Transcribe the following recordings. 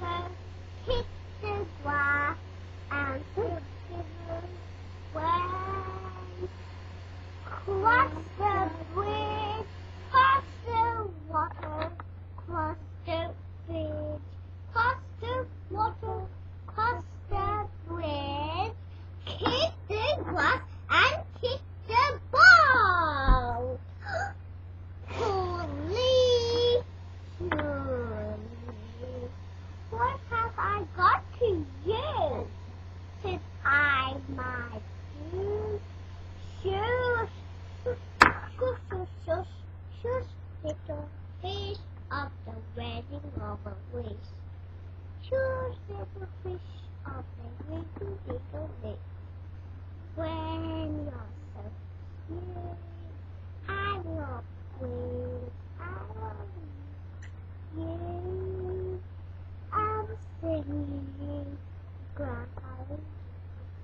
river, kick the grass, and the river went. Cross the bridge, cross the water, cross the bridge, cross the water, cross the bridge, kick the grass and kick the ball. Surely, what have I got to you? Said I, my shoes, shoes, shoes, shoes, shoes, shoes, little fish of the wedding of a wish. Shoes, little fish of the little lake. When you're so sweet, I love you, I love you. I'm singing, grandpa,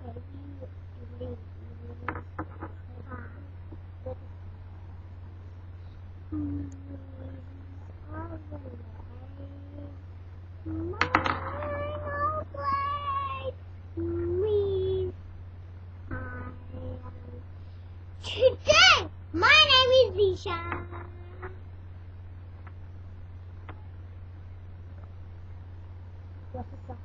baby, you Today, my name is Leesia. What's the song?